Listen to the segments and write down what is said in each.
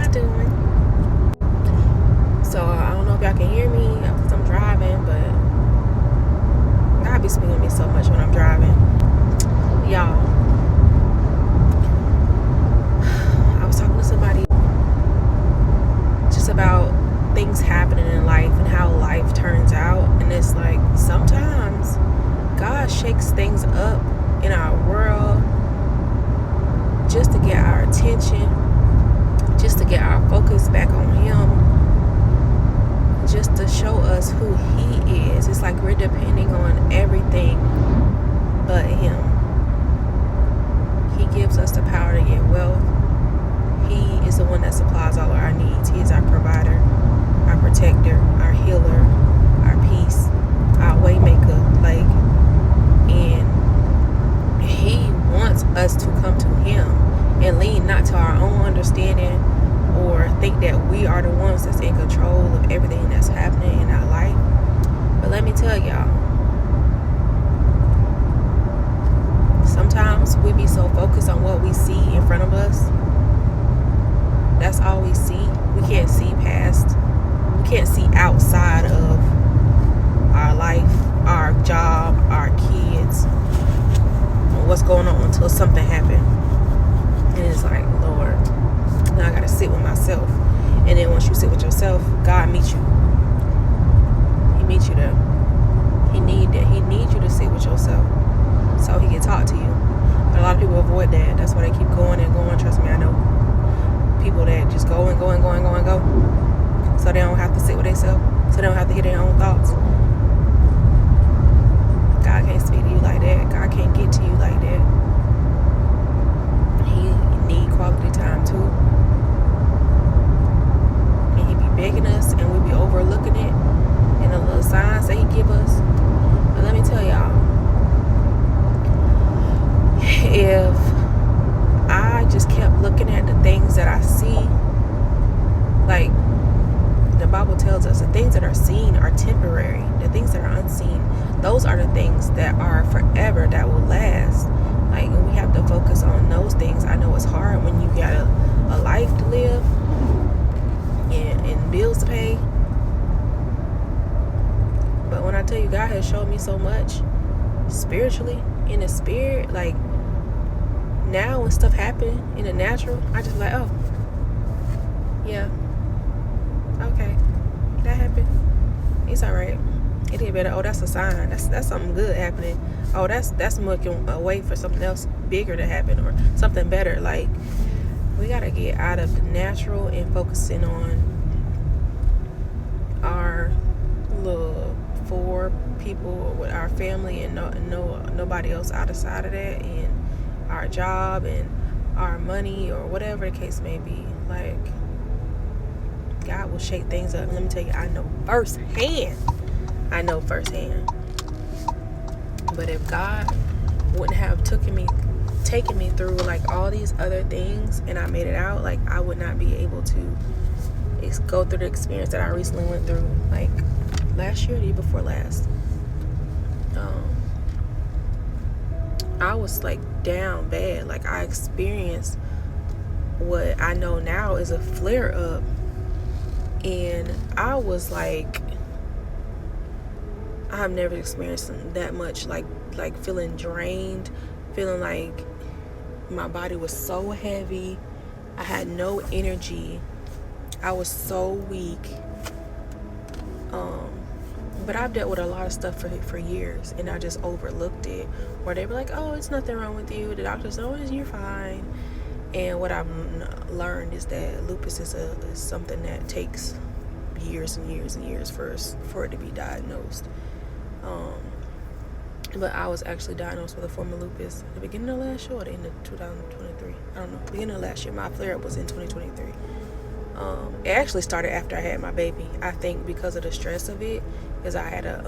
y'all doing? So I don't know if y'all can hear me because I'm driving, but God be speaking to me so much when I'm driving. Y'all, I was talking to somebody just about things happening in life and how life turns out, and it's like sometimes God shakes things up in our world just to get our attention, just to get our focus back on Him, just to show us who He is. It's like we're depending on everything but Him. He gives us the power to get wealth. He is the one that supplies all of our needs. He is our provider, our protector, our healer, our peace, our way maker. And He wants us to come to Him and lean not to our own understanding or think that we are the ones that's in control of everything that's happening in our life. But let me tell y'all, sometimes we be so focused on what we see in front of us. That's all we see. We can't see past. We can't see outside of our life, our job, our kids, what's going on until something happened. And it's like, Lord, now I gotta sit with myself. And then once you sit with yourself, God meets you. He meets you there. He needs you to sit with yourself so He can talk to you. But a lot of people avoid that. That's why they keep going and going. Trust me, I know people that just go and go and go and go and go, so they don't have to sit with themselves, so they don't have to hear their own thoughts. God can't speak to you like that. God can't get to you like that. He need quality time too. And He be begging us, and we be overlooking it and the little signs that He give us. But let me tell y'all, if I just kept looking at the things that I see, like the Bible tells us, the things that are seen are temporary. The things that are unseen, those are the things that are forever, that will last. Like, and we have to focus on those things. I know it's hard when you got a life to live and bills to pay. But when I tell you, God has showed me so much spiritually, in the spirit, like now when stuff happen in the natural, I just like, oh yeah, okay, that happened, it's all right, it did better. Oh, that's a sign. That's something good happening. Oh, that's looking away for something else bigger to happen or something better. Like, we gotta get out of the natural and focusing on our little 4 people with our family and nobody else outside of that, and our job and our money or whatever the case may be. Like, God will shake things up. Let me tell you, I know firsthand. But if God wouldn't have taken me through like all these other things and I made it out, like I would not be able to go through the experience that I recently went through, like last year, the year before last. I was like down bad. Like, I experienced what I know now is a flare up, and I was like, I've never experienced that much, like feeling drained, feeling like my body was so heavy. I had no energy. I was so weak. But I've dealt with a lot of stuff for years, and I just overlooked it. Or they were like, oh, it's nothing wrong with you. The doctors know you're fine. And what I've learned is that lupus is something that takes years and years and years for it to be diagnosed. But I was actually diagnosed with a form of lupus at the beginning of last year or the end of 2023. I don't know. Beginning of last year. My flare-up was in 2023. It actually started after I had my baby. I think because of the stress of it, because I had a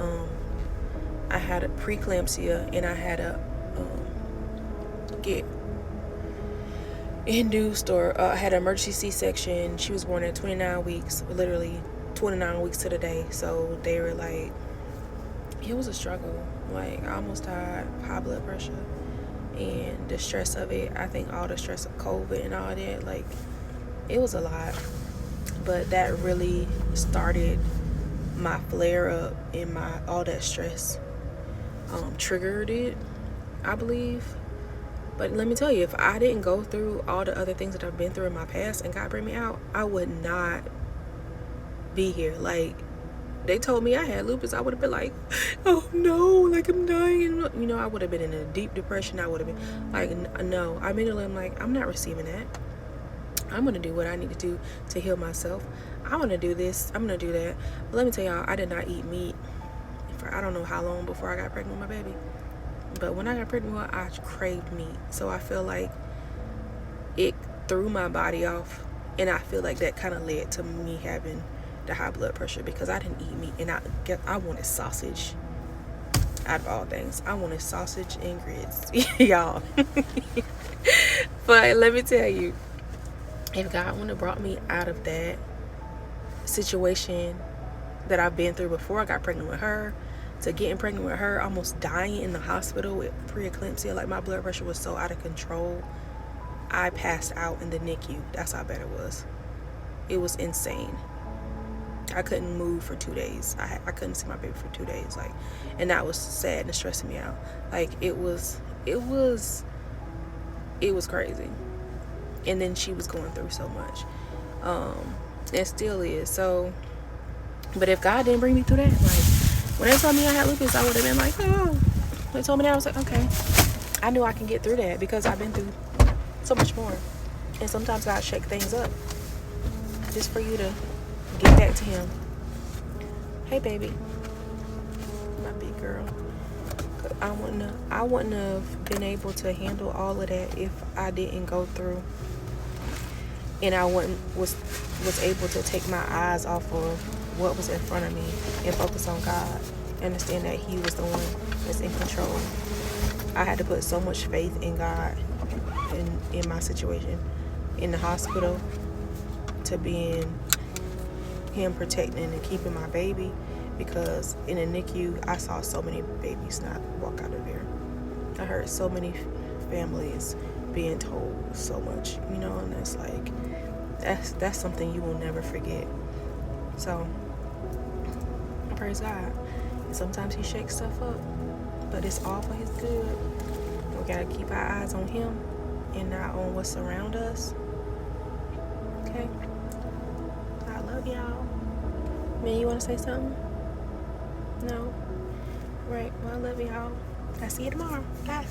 preeclampsia, and I had to get induced, or I had an emergency C-section. She was born at 29 weeks, literally 29 weeks to the day. So they were like, it was a struggle. Like, I almost died, high blood pressure, and the stress of it. I think all the stress of COVID and all that, like, it was a lot. But that really started my flare up and my all that stress triggered it, I believe. But let me tell you, if I didn't go through all the other things that I've been through in my past and God bring me out, I would not be here. Like, they told me I had lupus, I would have been like, oh no, like I'm dying. You know, I would have been in a deep depression. I would have been like, no. I mean, I'm like, I'm not receiving that. I'm going to do what I need to do to heal myself. I'm going to do this. I'm going to do that. But let me tell y'all, I did not eat meat for I don't know how long before I got pregnant with my baby. But when I got pregnant with her, I craved meat. So I feel like it threw my body off. And I feel like that kind of led to me having the high blood pressure because I didn't eat meat. And I wanted sausage. Out of all things, I wanted sausage and grits. Y'all. But let me tell you, if God wouldn't have brought me out of that situation that I've been through before I got pregnant with her, to getting pregnant with her, almost dying in the hospital with preeclampsia, like my blood pressure was so out of control, I passed out in the NICU. That's how bad it was. It was insane. I couldn't move for 2 days. I couldn't see my baby for 2 days, like, and that was sad and stressing me out. Like it was crazy. And then she was going through so much, and still is. So, but if God didn't bring me through that, like when they told me I had lupus, I would have been like, oh. They told me that, I was like, okay. I knew I can get through that because I've been through so much more. And sometimes God shake things up just for you to get back to Him. Hey, baby, my big girl. I wouldn't have been able to handle all of that if I didn't go through, and I was able to take my eyes off of what was in front of me and focus on God. Understand that He was the one that's in control. I had to put so much faith in God in my situation in the hospital, to being Him protecting and keeping my baby, because in the NICU I saw so many babies not walk out of there. I heard so many families being told so much, and it's like that's something you will never forget. So I praise God. And sometimes He shakes stuff up, but it's all for His good. We gotta keep our eyes on Him and not on what's around us. Okay? I love y'all. Man, you wanna say something? No? Right. Well, I love y'all. I'll see you tomorrow. Bye.